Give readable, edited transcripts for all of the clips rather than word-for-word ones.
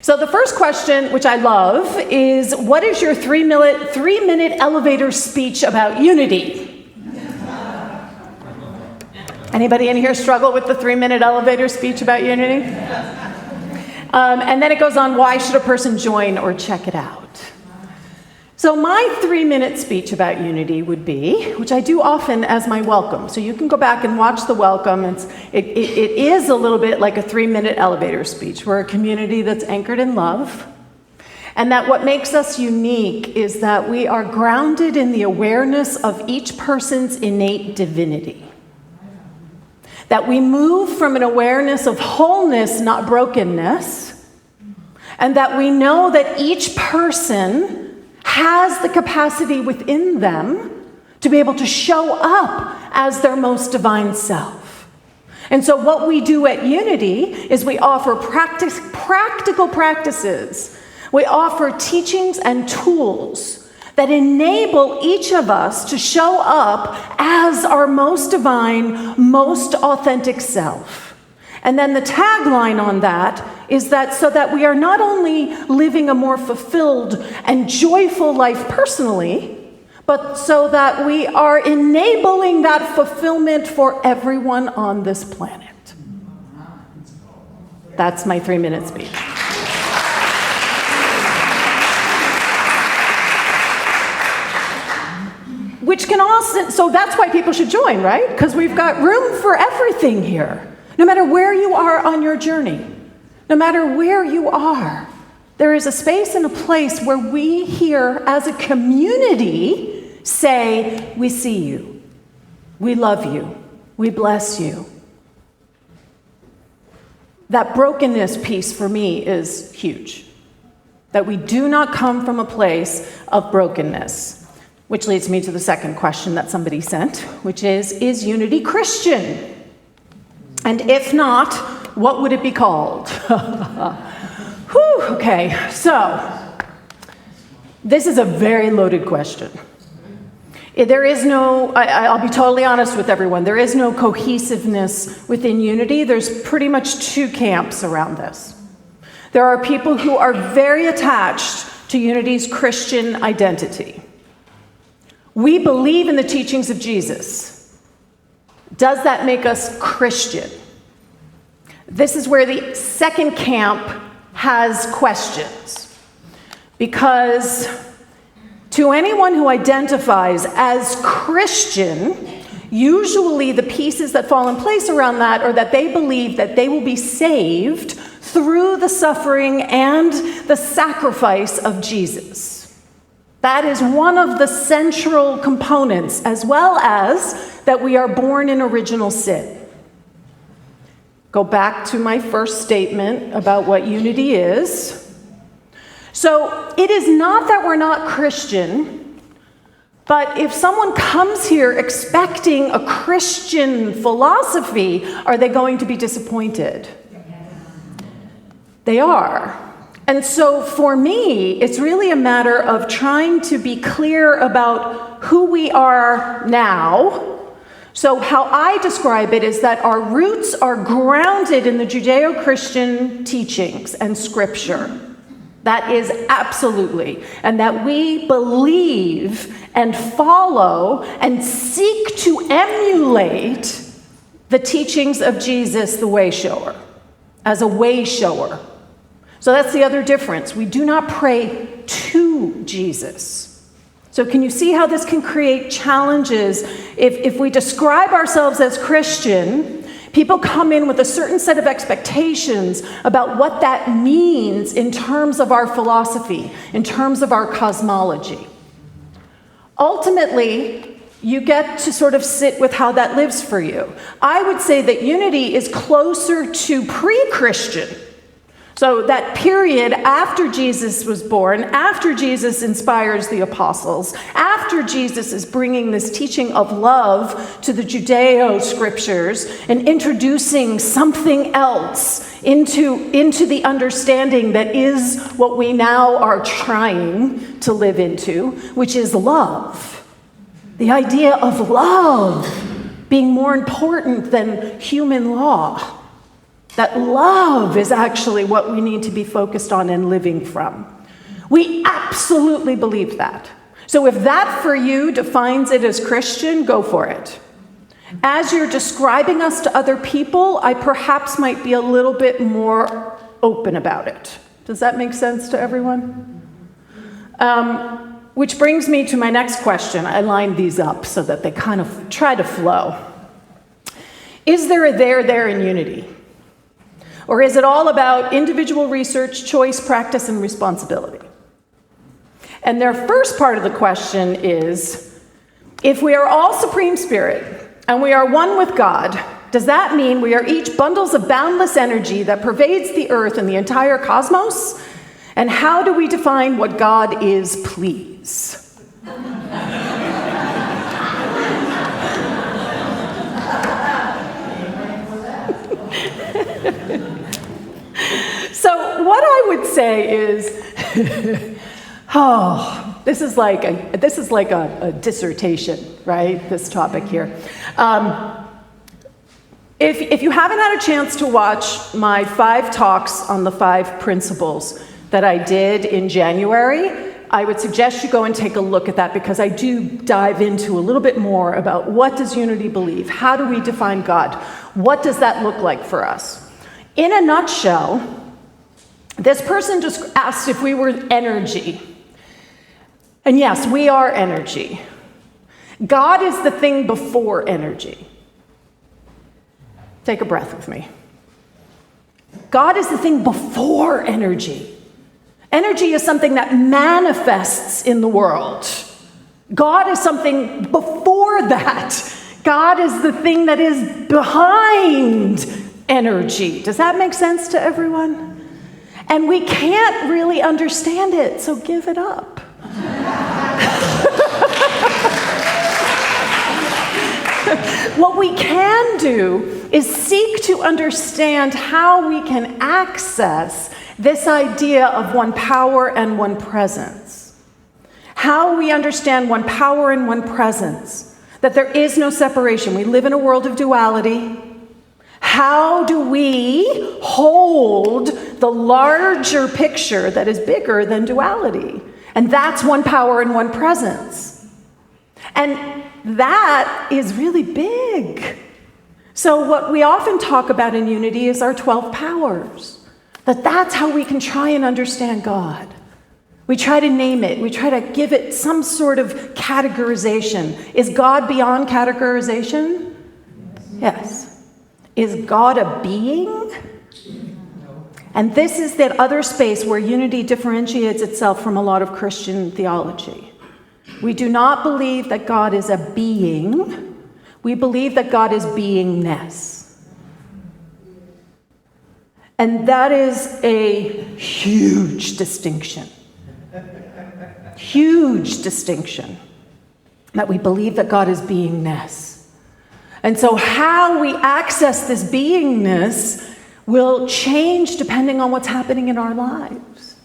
So the first question, which I love, is what is your three-minute elevator speech about unity? Anybody in here struggle with the 3-minute elevator speech about unity? And then it goes on, why should a person join or check it out? So my 3-minute speech about unity would be, which I do often as my welcome. So you can go back and watch the welcome. It is a little bit like a 3-minute elevator speech. We're a community that's anchored in love. And that what makes us unique is that we are grounded in the awareness of each person's innate divinity. That we move from an awareness of wholeness, not brokenness. And that we know that each person has the capacity within them to be able to show up as their most divine self. And so what we do at Unity is we offer practical practices. We offer teachings and tools that enable each of us to show up as our most divine, most authentic self. And then the tagline on that is that so that we are not only living a more fulfilled and joyful life personally, but so that we are enabling that fulfillment for everyone on this planet. That's my 3-minute speech. Which can also, so that's why people should join, right? Because we've got room for everything here. No matter where you are on your journey, no matter where you are, there is a space and a place where we here as a community say, we see you, we love you, we bless you. That brokenness piece for me is huge. That we do not come from a place of brokenness, which leads me to the second question that somebody sent, which is Unity Christian? And if not, what would it be called? Whew, okay, so this is a very loaded question. There is no, I'll be totally honest with everyone, there is no cohesiveness within Unity. There's pretty much 2 camps around this. There are people who are very attached to Unity's Christian identity. We believe in the teachings of Jesus. Does that make us Christian? This is where the second camp has questions. Because to anyone who identifies as Christian, usually the pieces that fall in place around that are that they believe that they will be saved through the suffering and the sacrifice of Jesus. That is one of the central components, as well as that we are born in original sin. Go back to my first statement about what unity is. So it is not that we're not Christian, but if someone comes here expecting a Christian philosophy, are they going to be disappointed? They are. And so for me, it's really a matter of trying to be clear about who we are now. So how I describe it is that our roots are grounded in the Judeo-Christian teachings and scripture. That is absolutely. And that we believe and follow and seek to emulate the teachings of Jesus, the way shower, as a way shower. So that's the other difference. We do not pray to Jesus. So can you see how this can create challenges? If we describe ourselves as Christian, people come in with a certain set of expectations about what that means in terms of our philosophy, in terms of our cosmology. Ultimately, you get to sort of sit with how that lives for you. I would say that unity is closer to pre-Christian. So that period after Jesus was born, after Jesus inspires the apostles, after Jesus is bringing this teaching of love to the Judeo scriptures and introducing something else into the understanding that is what we now are trying to live into, which is love. The idea of love being more important than human law. that love is actually what we need to be focused on and living from. We absolutely believe that. So if that for you defines it as Christian, go for it. As you're describing us to other people, I perhaps might be a little bit more open about it. Does that make sense to everyone? Which brings me to my next question. I lined these up so that they kind of try to flow. Is there a there in unity? Or is it all about individual research, choice, practice, and responsibility? And their first part of the question is, if we are all Supreme Spirit and we are one with God, does that mean we are each bundles of boundless energy that pervades the earth and the entire cosmos? And how do we define what God is, please? So what I would say is, this is like a dissertation, right? This topic here. If you haven't had a chance to watch my 5 talks on the 5 principles that I did in January, I would suggest you go and take a look at that, because I do dive into a little bit more about what does unity believe? How do we define God? What does that look like for us? In a nutshell, this person just asked if we were energy. And yes, we are energy. God is the thing before energy. Take a breath with me. God is the thing before energy. Energy is something that manifests in the world. God is something before that. God is the thing that is behind energy. Does that make sense to everyone? And we can't really understand it, so give it up. What we can do is seek to understand how we can access this idea of one power and one presence. How we understand one power and one presence, that there is no separation. We live in a world of duality. How do we hold the larger picture that is bigger than duality? And that's one power and one presence. And that is really big. So what we often talk about in unity is our 12 powers. That's how we can try and understand God. We try to name it. We try to give it some sort of categorization. Is God beyond categorization? Yes. Is God a being? And this is that other space where unity differentiates itself from a lot of Christian theology. We do not believe that God is a being. We believe that God is beingness. And that is a huge distinction. Huge distinction. That we believe that God is beingness. And so how we access this beingness will change depending on what's happening in our lives.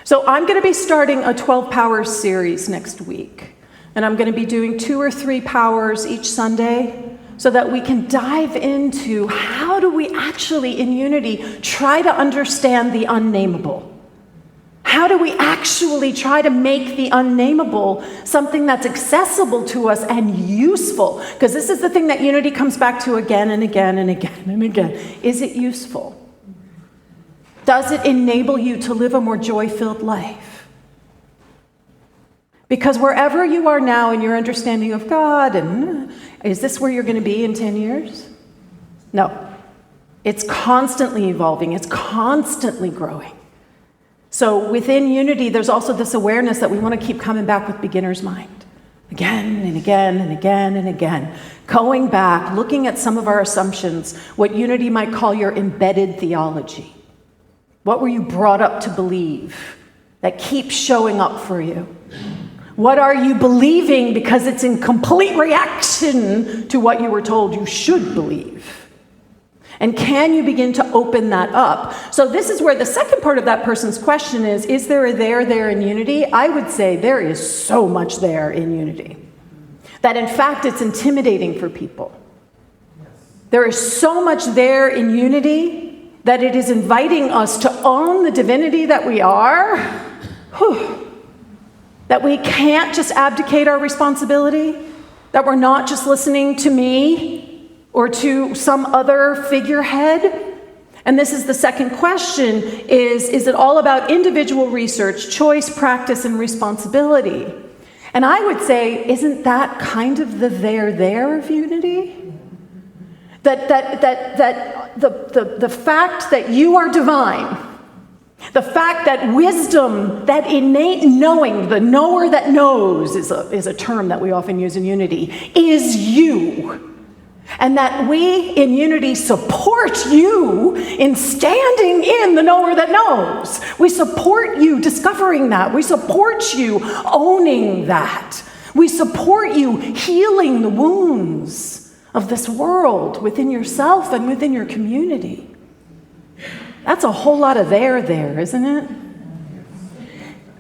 So I'm going to be starting a 12 Powers series next week. And I'm going to be doing 2 or 3 powers each Sunday, so that we can dive into how do we actually, in unity, try to understand the unnameable. How do we actually try to make the unnameable something that's accessible to us and useful? Because this is the thing that unity comes back to again and again and again and again. Is it useful? Does it enable you to live a more joy-filled life? Because wherever you are now in your understanding of God, and is this where you're going to be in 10 years? No. It's constantly evolving. It's constantly growing. So within unity, there's also this awareness that we want to keep coming back with beginner's mind. Again and again and again and again. Going back, looking at some of our assumptions, what unity might call your embedded theology. What were you brought up to believe that keeps showing up for you? What are you believing because it's in complete reaction to what you were told you should believe? And can you begin to open that up? So this is where the second part of that person's question is there a there in unity? I would say there is so much there in unity. That in fact it's intimidating for people. There is so much there in unity that it is inviting us to own the divinity that we are, that we can't just abdicate our responsibility, that we're not just listening to me or to some other figurehead. And this is the second question, is it all about individual research, choice, practice, and responsibility? And I would say, isn't that kind of the there of unity? That the fact that you are divine, the fact that wisdom, that innate knowing, the knower that knows is a term that we often use in unity, is you. And that we in unity support you in standing in the knower that knows. We support you discovering that. We support you owning that. We support you healing the wounds of this world within yourself and within your community. That's a whole lot of there, isn't it?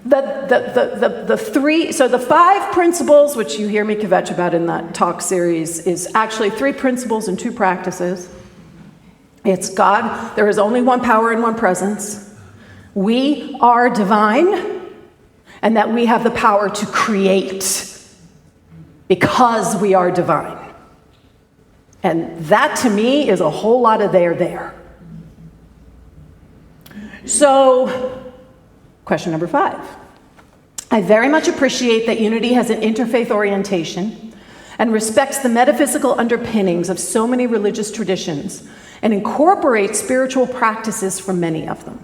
The 5 principles, which you hear me kvetch about in that talk series, is actually 3 principles and 2 practices. It's God, there is only one power and one presence. We are divine, and that we have the power to create because we are divine. And that, to me, is a whole lot of there. So, question number 5. I very much appreciate that unity has an interfaith orientation and respects the metaphysical underpinnings of so many religious traditions and incorporates spiritual practices from many of them.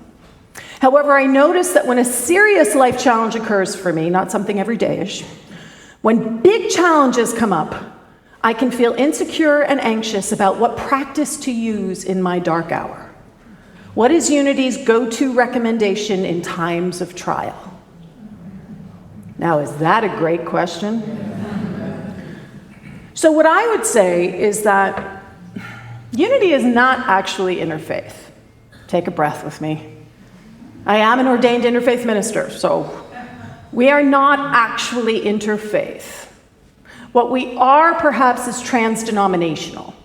However, I notice that when a serious life challenge occurs for me, not something everyday-ish, when big challenges come up, I can feel insecure and anxious about what practice to use in my dark hour. What is Unity's go-to recommendation in times of trial? Now, is that a great question? So what I would say is that Unity is not actually interfaith. Take a breath with me. I am an ordained interfaith minister, so we are not actually interfaith. What we are, perhaps, is trans-denominational.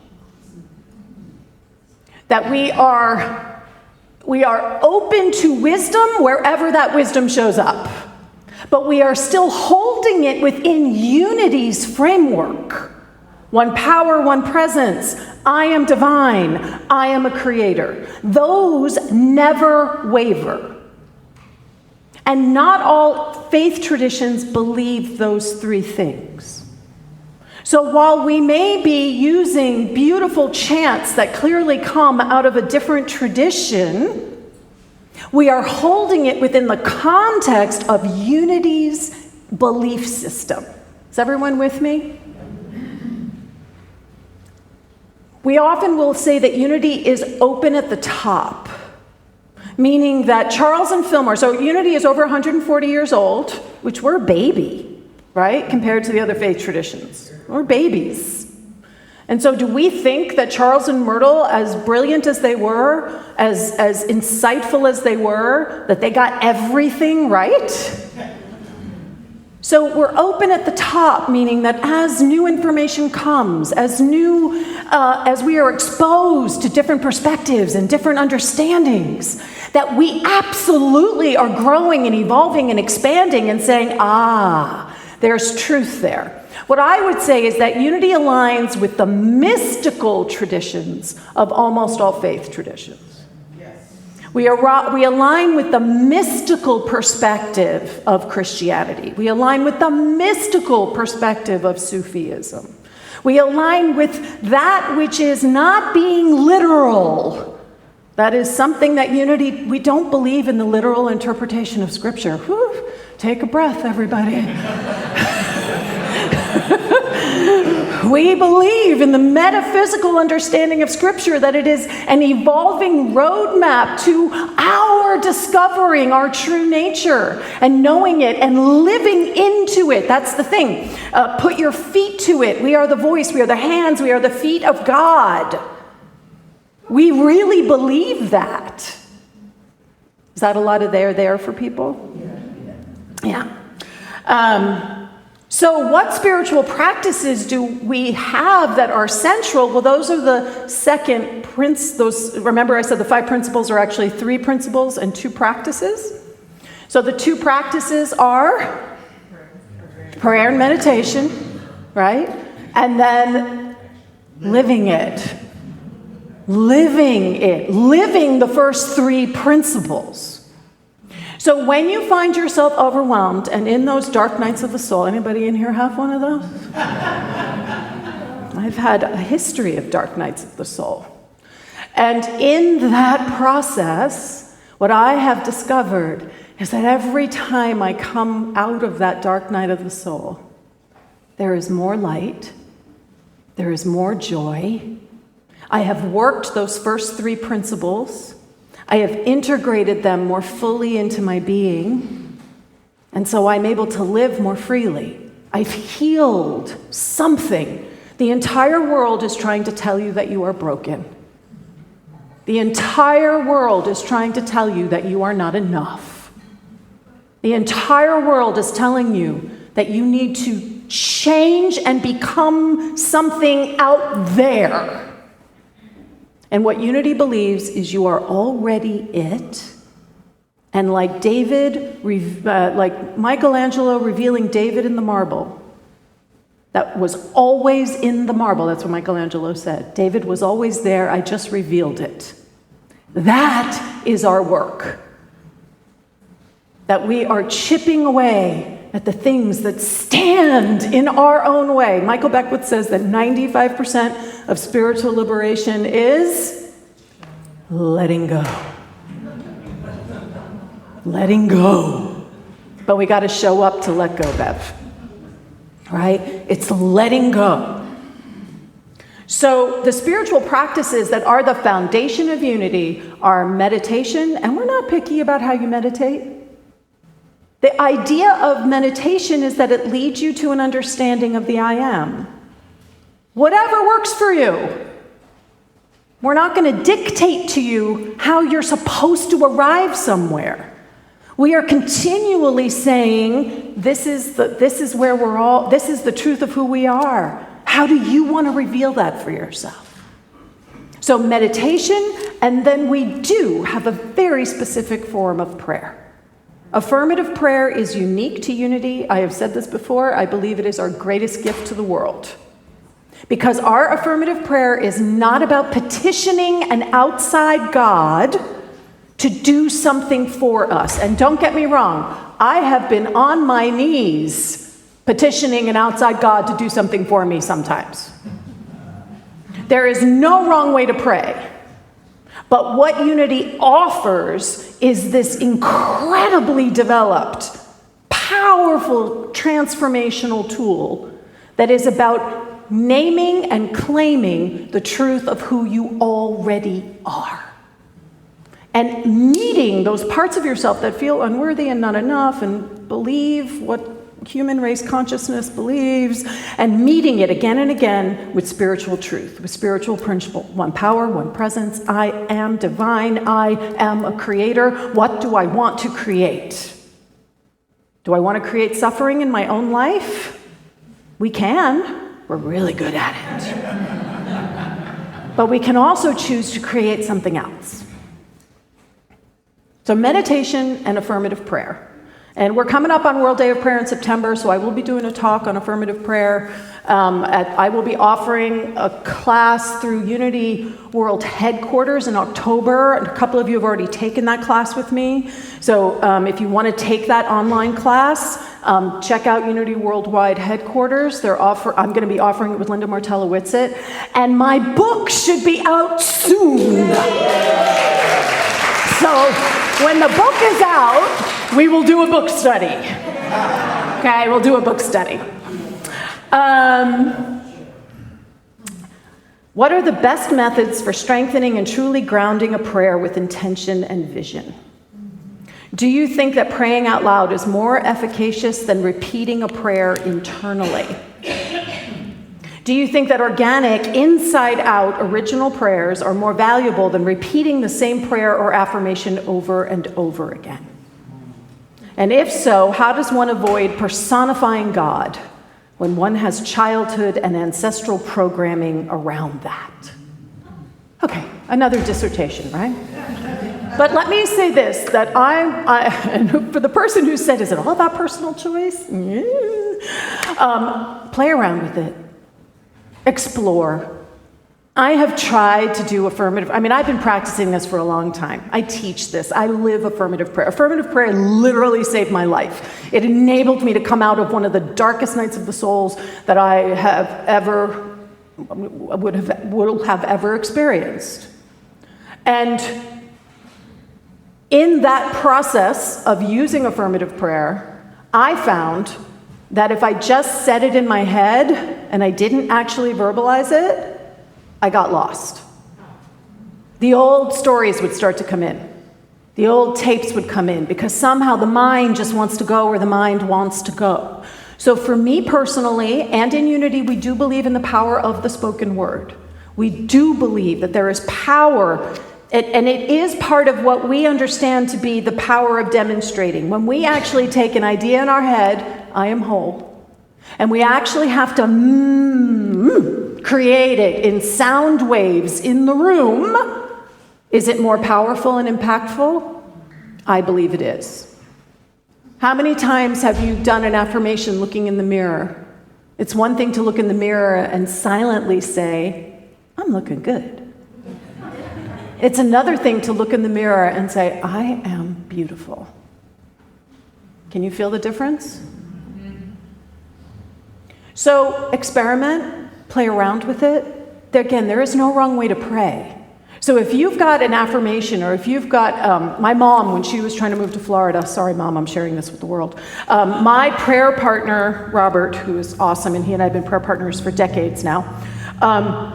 That we are open to wisdom wherever that wisdom shows up. But we are still holding it within Unity's framework. One power, one presence. I am divine. I am a creator. Those never waver. And not all faith traditions believe those 3 things. So while we may be using beautiful chants that clearly come out of a different tradition, we are holding it within the context of Unity's belief system. Is everyone with me? We often will say that Unity is open at the top, meaning that Charles and Fillmore, so Unity is over 140 years old, which we're a baby, right, compared to the other faith traditions. We're babies. And so do we think that Charles and Myrtle, as brilliant as they were, as insightful as they were, that they got everything right? So we're open at the top, meaning that as new information comes, as we are exposed to different perspectives and different understandings, that we absolutely are growing and evolving and expanding and saying, there's truth there. What I would say is that Unity aligns with the mystical traditions of almost all faith traditions. Yes. We align with the mystical perspective of Christianity. We align with the mystical perspective of Sufism. We align with that which is not being literal. That is something that Unity, we don't believe in the literal interpretation of Scripture. Whew, take a breath, everybody. We believe in the metaphysical understanding of Scripture, that it is an evolving roadmap to our discovering our true nature and knowing it and living into it. That's the thing. Put your feet to it. We are the voice, we are the hands, we are the feet of God. We really believe that. Is that a lot of there for people? Yeah. So what spiritual practices do we have that are central? Well, those are the second remember I said the 5 principles are actually 3 principles and 2 practices. So the 2 practices are prayer and meditation, right? And then living it. Living the first 3 principles. So when you find yourself overwhelmed and in those dark nights of the soul, anybody in here have one of those? I've had a history of dark nights of the soul. And in that process, what I have discovered is that every time I come out of that dark night of the soul, there is more light, there is more joy. I have worked those first 3 principles. I have integrated them more fully into my being, and so I'm able to live more freely. I've healed something. The entire world is trying to tell you that you are broken. The entire world is trying to tell you that you are not enough. The entire world is telling you that you need to change and become something out there. And what Unity believes is you are already it. And like like Michelangelo revealing David in the marble, that was always in the marble. That's what Michelangelo said. David was always there. I just revealed it. That is our work. That we are chipping away at the things that stand in our own way. Michael Beckwith says that 95% of spiritual liberation is letting go. Letting go. But we got to show up to let go, Bev. Right? It's letting go. So the spiritual practices that are the foundation of Unity are meditation, and we're not picky about how you meditate. The idea of meditation is that it leads you to an understanding of the I am. Whatever works for you. We're not going to dictate to you how you're supposed to arrive somewhere. We are continually saying, this is the truth of who we are. How do you want to reveal that for yourself? So meditation, and then we do have a very specific form of prayer. Affirmative prayer is unique to Unity. I have said this before. I believe it is our greatest gift to the world. Because our affirmative prayer is not about petitioning an outside God to do something for us. And don't get me wrong, I have been on my knees petitioning an outside God to do something for me sometimes. There is no wrong way to pray. But what Unity offers is this incredibly developed, powerful transformational tool that is about naming and claiming the truth of who you already are. And meeting those parts of yourself that feel unworthy and not enough and believe what human race consciousness believes, and meeting it again and again with spiritual truth, with spiritual principle. One power, one presence. I am divine. I am a creator. What do I want to create? Do I want to create suffering in my own life? We can. We're really good at it. But we can also choose to create something else. So meditation and affirmative prayer. And we're coming up on World Day of Prayer in September, so I will be doing a talk on affirmative prayer. I will be offering a class through Unity World Headquarters in October. A couple of you have already taken that class with me. So if you want to take that online class, check out Unity Worldwide Headquarters. I'm going to be offering it with Linda Martella-Whitsitt. And my book should be out soon. So when the book is out, we will do a book study. Okay, we'll do a book study. What are the best methods for strengthening and truly grounding a prayer with intention and vision? Do you think that praying out loud is more efficacious than repeating a prayer internally? Do you think that organic, inside-out, original prayers are more valuable than repeating the same prayer or affirmation over and over again? And if so, how does one avoid personifying God when one has childhood and ancestral programming around that. Okay, another dissertation, right? But let me say this, that and for the person who said, is it all about personal choice? Play around with it. Explore. I have tried to do affirmative, I've been practicing this for a long time. I teach this. I live affirmative prayer. Affirmative prayer literally saved my life. It enabled me to come out of one of the darkest nights of the souls that I would have ever experienced. And in that process of using affirmative prayer, I found that if I just said it in my head and I didn't actually verbalize it, I got lost. The old stories would start to come in. The old tapes would come in because somehow the mind just wants to go where the mind wants to go. So for me personally, and in Unity, we do believe in the power of the spoken word. We do believe that there is power, and it is part of what we understand to be the power of demonstrating. When we actually take an idea in our head, I am whole, and we actually have to create it in sound waves in the room, is it more powerful and impactful? I believe it is. How many times have you done an affirmation looking in the mirror? It's one thing to look in the mirror and silently say, I'm looking good. It's another thing to look in the mirror and say, I am beautiful. Can you feel the difference? So experiment. Play around with it. Again, there is no wrong way to pray. So if you've got an affirmation, or if you've got, my mom, when she was trying to move to Florida, sorry mom, I'm sharing this with the world. My prayer partner, Robert, who is awesome, and he and I have been prayer partners for decades now,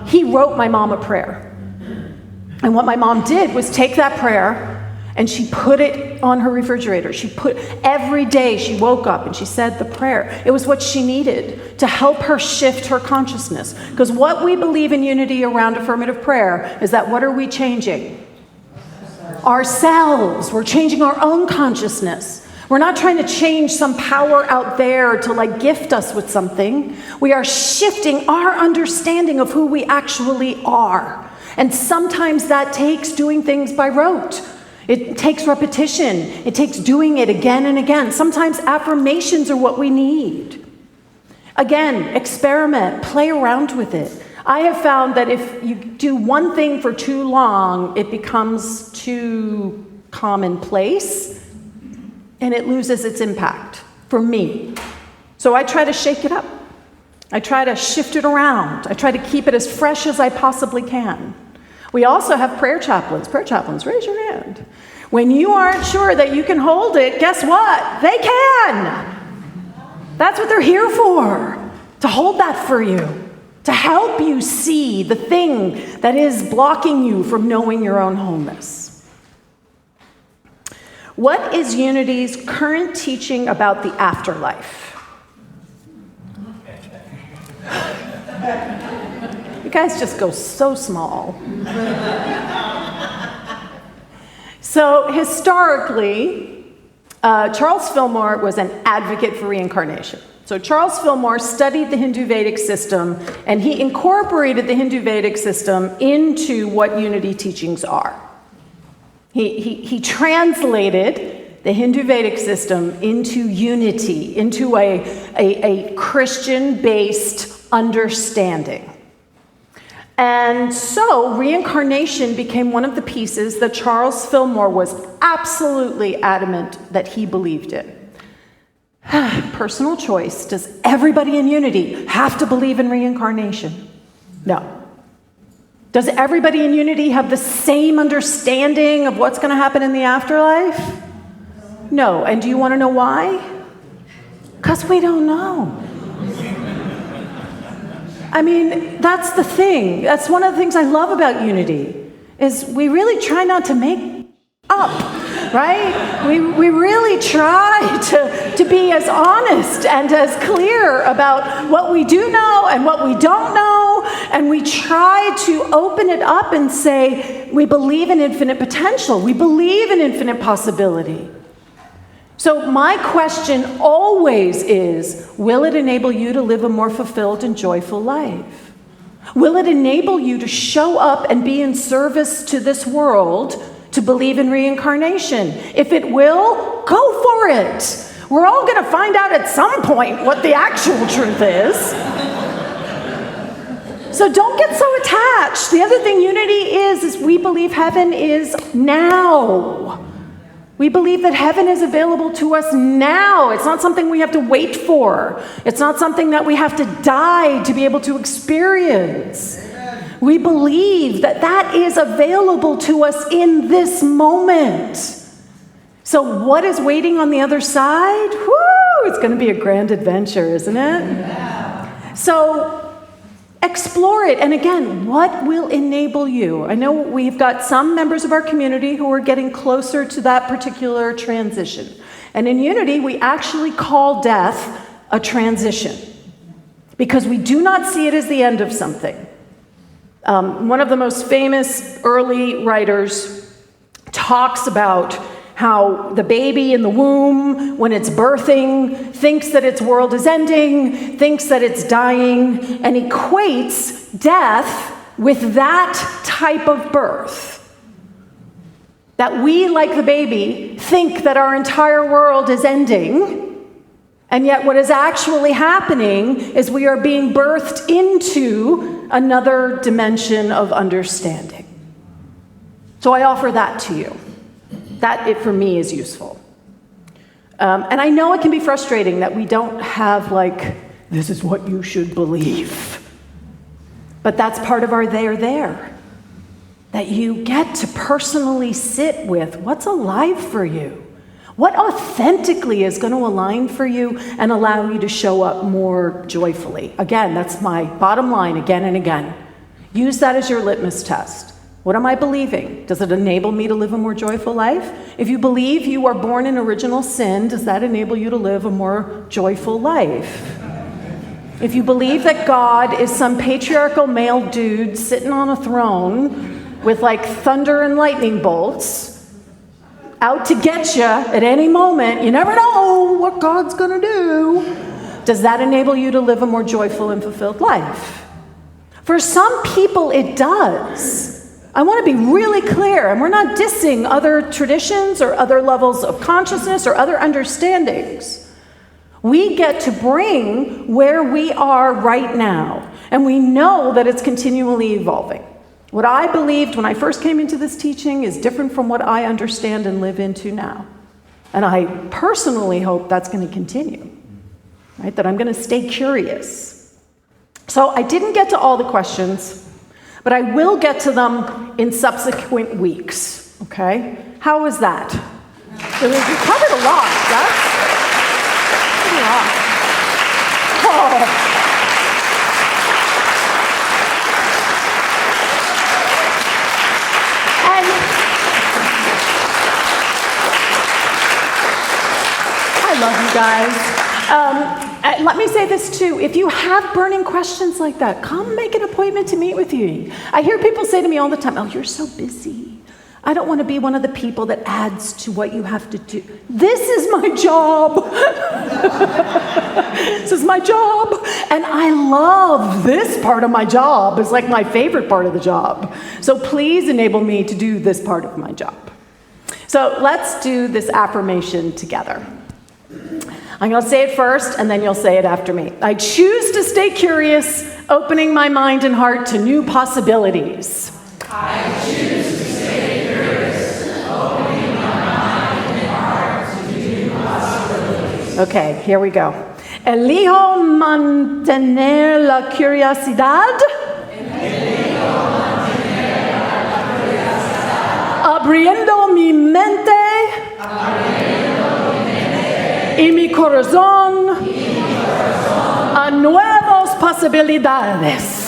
he wrote my mom a prayer. And what my mom did was take that prayer and she put it on her refrigerator. Every day she woke up and she said the prayer. It was what she needed to help her shift her consciousness. Because what we believe in Unity around affirmative prayer is that what are we changing? Ourselves. We're changing our own consciousness. We're not trying to change some power out there to gift us with something. We are shifting our understanding of who we actually are. And sometimes that takes doing things by rote. It takes repetition. It takes doing it again and again. Sometimes affirmations are what we need. Again, experiment, play around with it. I have found that if you do one thing for too long, it becomes too commonplace and it loses its impact for me. So I try to shake it up. I try to shift it around. I try to keep it as fresh as I possibly can. We also have prayer chaplains. Prayer chaplains, raise your hand. When you aren't sure that you can hold it, guess what? They can. That's what they're here for, to hold that for you, to help you see the thing that is blocking you from knowing your own wholeness. What is Unity's current teaching about the afterlife? You guys just go so small. So historically, Charles Fillmore was an advocate for reincarnation. So Charles Fillmore studied the Hindu Vedic system, and he incorporated the Hindu Vedic system into what Unity teachings are. He translated the Hindu Vedic system into Unity, into a Christian-based understanding. And so reincarnation became one of the pieces that Charles Fillmore was absolutely adamant that he believed in. Personal choice. Does everybody in Unity have to believe in reincarnation? No. Does everybody in Unity have the same understanding of what's going to happen in the afterlife? No. And do you want to know why? Because we don't know. That's the thing. That's one of the things I love about Unity, is we really try not to make up, right? We really try to be as honest and as clear about what we do know and what we don't know, and we try to open it up and say, we believe in infinite potential. We believe in infinite possibility. So my question always is, will it enable you to live a more fulfilled and joyful life? Will it enable you to show up and be in service to this world, to believe in reincarnation? If it will, go for it. We're all going to find out at some point what the actual truth is. So don't get so attached. The other thing unity is we believe heaven is now. We believe that heaven is available to us now. It's not something we have to wait for. It's not something that we have to die to be able to experience. We believe that that is available to us in this moment. So what is waiting on the other side? Woo! It's going to be a grand adventure, isn't it? Yeah. So explore it. And again, what will enable you? I know we've got some members of our community who are getting closer to that particular transition. And in Unity, we actually call death a transition because we do not see it as the end of something. One of the most famous early writers talks about how the baby in the womb, when it's birthing, thinks that its world is ending, thinks that it's dying, and equates death with that type of birth. That we, like the baby, think that our entire world is ending, and yet what is actually happening is we are being birthed into another dimension of understanding. So I offer that to you. That, for me, is useful. And I know it can be frustrating that we don't have, this is what you should believe. But that's part of our there. That you get to personally sit with what's alive for you. What authentically is going to align for you and allow you to show up more joyfully. Again, that's my bottom line again and again. Use that as your litmus test. What am I believing? Does it enable me to live a more joyful life? If you believe you are born in original sin, does that enable you to live a more joyful life? If you believe that God is some patriarchal male dude sitting on a throne with thunder and lightning bolts out to get you at any moment, you never know what God's going to do. Does that enable you to live a more joyful and fulfilled life? For some people, it does. I want to be really clear, and we're not dissing other traditions or other levels of consciousness or other understandings. We get to bring where we are right now, and we know that it's continually evolving. What I believed when I first came into this teaching is different from what I understand and live into now. And I personally hope that's going to continue, right? That I'm going to stay curious. So I didn't get to all the questions, but I will get to them in subsequent weeks, okay? How was that? We covered a lot, yes? A lot. Oh. And I love you guys. Let me say this too. If you have burning questions like that, come make an appointment to meet with you. I hear people say to me all the time, oh, you're so busy. I don't want to be one of the people that adds to what you have to do. This is my job. This is my job. And I love this part of my job. It's like my favorite part of the job. So please enable me to do this part of my job. So let's do this affirmation together. I'm going to say it first, and then you'll say it after me. I choose to stay curious, opening my mind and heart to new possibilities. I choose to stay curious, opening my mind and heart to new possibilities. Okay, here we go. Elijo mantener la curiosidad. Abriendo mi mente. Y mi corazón a nuevas posibilidades.